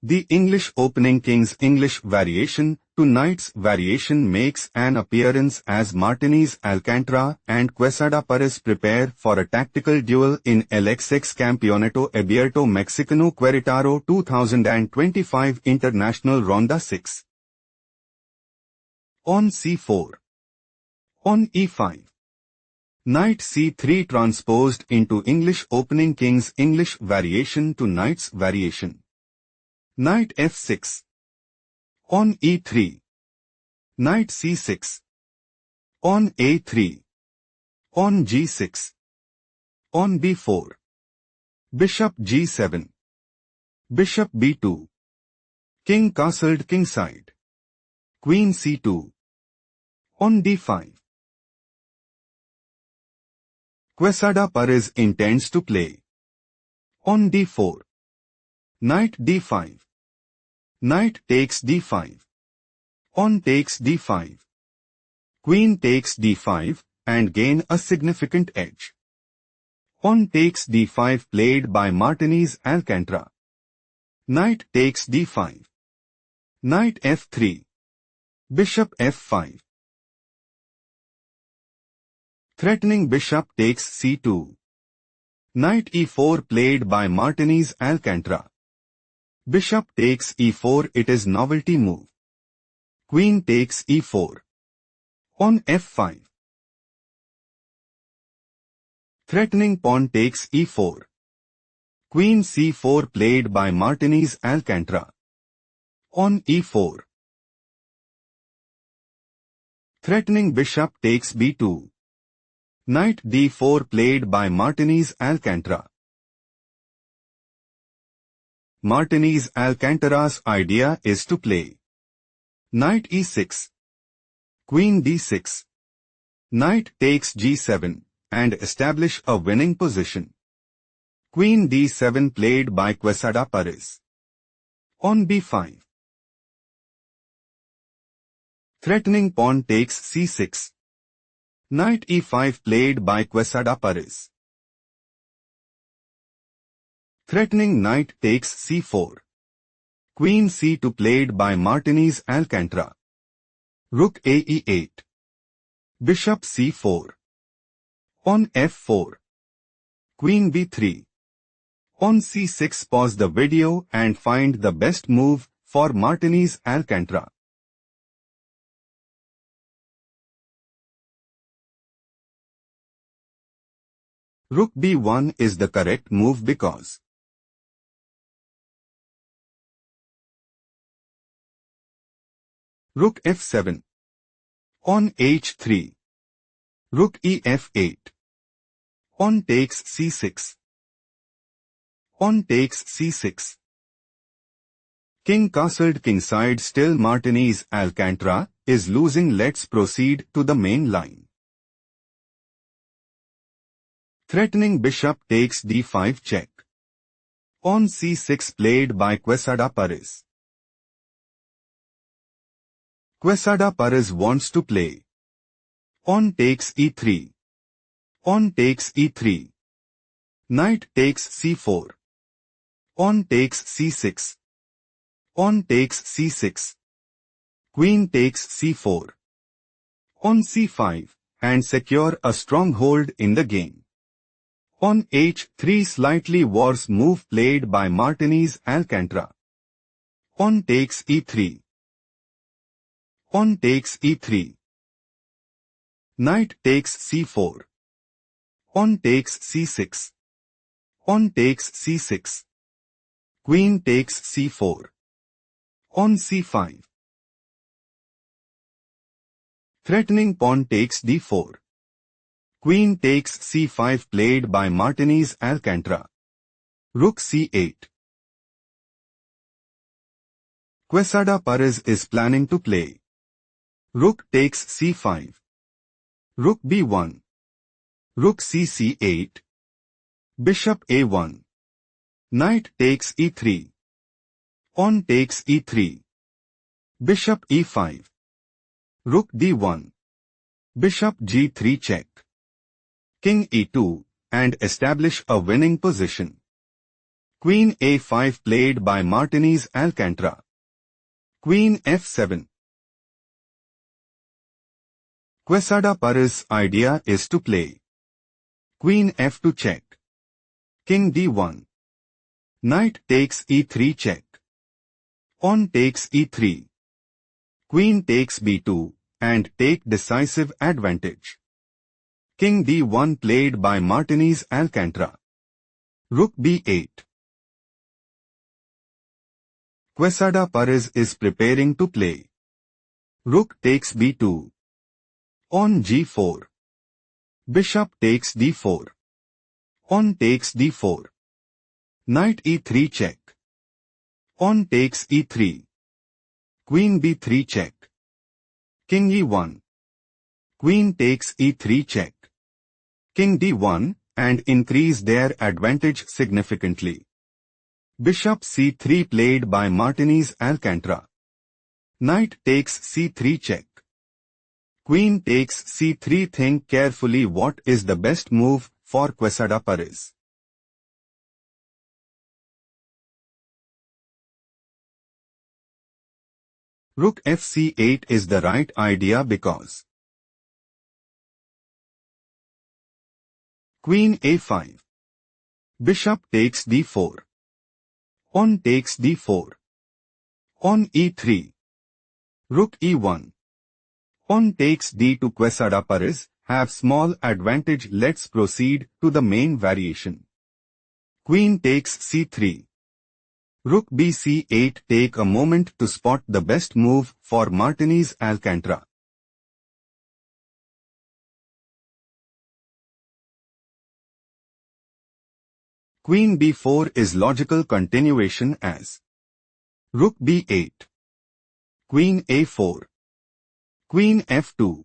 The English opening King's English variation to Knight's variation makes an appearance as Martinez, Alcantara and Quesada Perez prepare for a tactical duel in el Campeonato Abierto Mexicano Querétaro 2025 International Ronda 6. On c4. On e5. Knight c3 transposed into English opening King's English variation to Knight's variation. Knight f6. On e3. Knight c6. On a3. On g6. On b4. Bishop g7. Bishop b2. King castled kingside. Queen c2. On d5. Quesada Perez intends to play. On d4. Knight d5. Knight takes d5. On takes d5. Queen takes d5 and gain a significant edge. On takes d5 played by Martinez Alcantara. Knight takes d5. Knight f3. Bishop f5. Threatening bishop takes c2. Knight e4 played by Martinez Alcantara. Bishop takes e4, it is novelty move. Queen takes e4. On f5. Threatening pawn takes e4. Queen c4 played by Martinez Alcantara. On e4. Threatening bishop takes b2. Knight d4 played by Martinez Alcantara. Martinez Alcantara's idea is to play Knight e6, Queen d6, Knight takes g7 and establish a winning position. Queen d7 played by Quesada Perez. On b5. Threatening pawn takes c6. Knight e5 played by Quesada Perez. Threatening knight takes c4. Queen c2 played by Martinez Alcantara. Rook a e8. Bishop c4. On f4. Queen b3. On c6. Pause the video and find the best move for Martinez Alcantara. Rook b1 is the correct move because Rook f7. On h3. Rook ef8. On takes c6. On takes c6. King castled kingside. Still Martinez Alcantara is losing. Let's proceed to the main line. Threatening bishop takes d5 check. On c6 played by Quesada Perez. Quesada Perez wants to play on takes e3. On takes e3. Knight takes c4. On takes c6. On takes c6. Queen takes c4. On c5 and secure a stronghold in the game. On h3 slightly worse move played by Martinez Alcantara. On takes e3. On takes e3. Knight takes c4. On takes c6. On takes c6. Queen takes c4. On c5. Threatening pawn takes d4. Queen takes c5 played by Martinez Alcantara. Rook c8. Quesada Perez is planning to play Rook takes c5. Rook b1. Rook c8. Bishop a1. Knight takes e3. On takes e3. Bishop e5. Rook d1. Bishop g3 check. King e2 and establish a winning position. Queen a5 played by Martinez Alcantara. Queen f7. Quesada Perez's idea is to play Queen f2 check, King d1, Knight takes e3 check, Pawn takes e3, Queen takes b2, and take decisive advantage. King d1 played by Martinez Alcantara. Rook b8. Quesada Perez is preparing to play Rook takes b2, Pawn g4, Bishop takes d4, Pawn takes d4, Knight e3 check, Pawn takes e3, Queen b3 check, King e1, Queen takes e3 check, King d1, and increase their advantage significantly. Bishop c3 played by Martinez Alcantara. Knight takes c3 check. Queen takes c3. Think carefully what is the best move for Quesada Perez. Rook fc8 is the right idea because Queen a5, Bishop takes d4, Pawn takes d4, Pawn e3, Rook e1, Pawn takes d2. Quesada Perez have small advantage. Let's proceed to the main variation. Queen takes c3, Rook bc8. Take a moment to spot the best move for Martinez Alcantara. Queen b4 is logical continuation as Rook b8, Queen a4, Queen f2,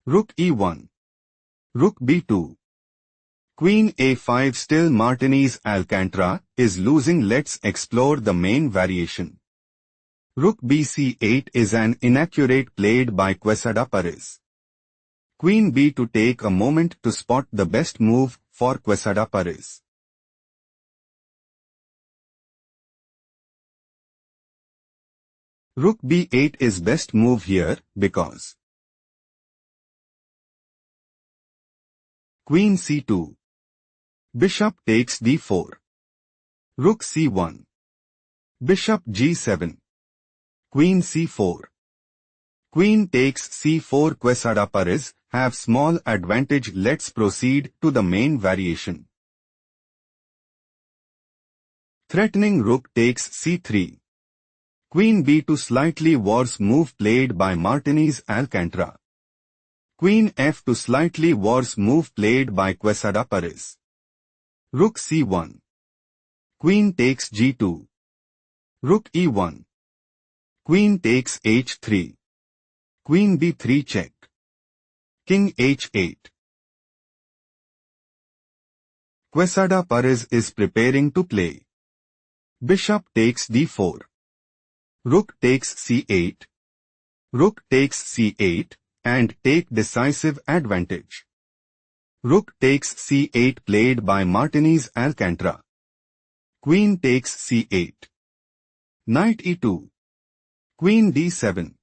Rook e1, Rook b2, Queen a5. Still Martinez Alcantara is losing. Let's explore the main variation. Rook bc8 is an inaccurate played by Quesada Perez. Queen b2. Take a moment to spot the best move for Quesada Perez. Rook b8 is best move here because Queen c2, Bishop takes d4, Rook c1, Bishop g7, Queen c4, Queen takes c4. Quesada Perez have small advantage. Let's proceed to the main variation. Threatening Rook takes c3. Queen b2 slightly worse move played by Martinez Alcantara. Queen f2 slightly worse move played by Quesada Perez. Rook c1. Queen takes g2. Rook e1. Queen takes h3. Queen b3 check. King h8. Quesada Perez is preparing to play Bishop takes d4. Rook takes c8, Rook takes c8, and take decisive advantage. Rook takes c8 played by Martinez Alcantara. Queen takes c8. Knight e2. Queen d7.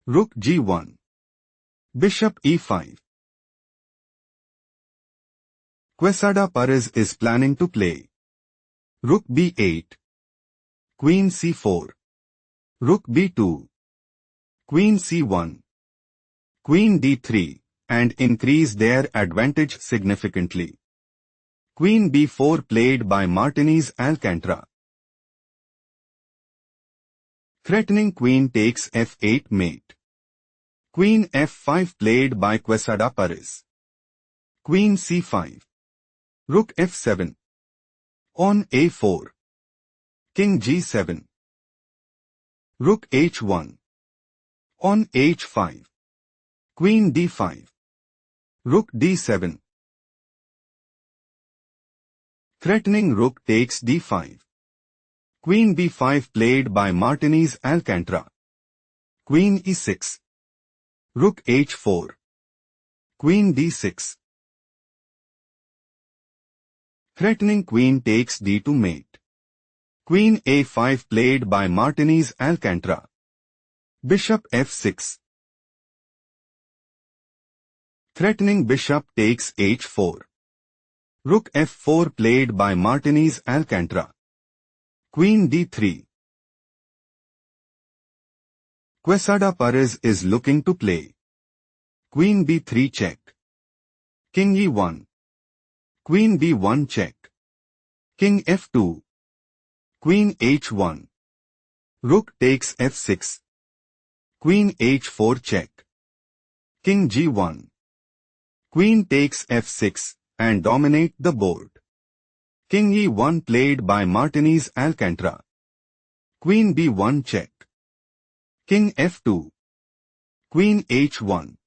Rook g1. Bishop e5. Quesada Perez is planning to play Rook b8, Queen c4, Rook b2, Queen c1, Queen d3, and increase their advantage significantly. Queen b4 played by Martinez Alcantara. Threatening Queen takes f8 mate. Queen f5 played by Quesada Perez. Queen c5. Rook f7. Pawn a4. King g7. Rook h1. Pawn h5. Queen d5. Rook d7. Threatening Rook takes d5. Queen b5 played by Martinez Alcantara. Queen e6. Rook h4. Queen d6. Threatening queen takes d to mate. Queen a5 played by Martinez Alcantara. Bishop f6. Threatening bishop takes h4. Rook f4 played by Martinez Alcantara. Queen d3. Quesada Perez is looking to play. Queen b3 check. King e1. Queen b1 check. King f2. Queen h1. Rook takes f6. Queen h4 check. King g1. Queen takes f6 and dominate the board. King e1 played by Martinez Alcantara. Queen b1 check. King f2. Queen h1.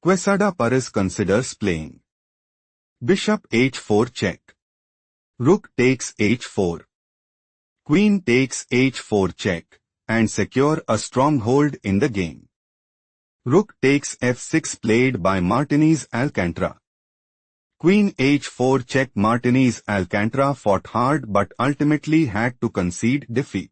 Quesada Perez considers playing. Bishop h4 check. Rook takes h4. Queen takes h4 check and secure a stronghold in the game. Rook takes f6 played by Martinez Alcantara. Queen h4 check. Martinez Alcantara fought hard but ultimately had to concede defeat.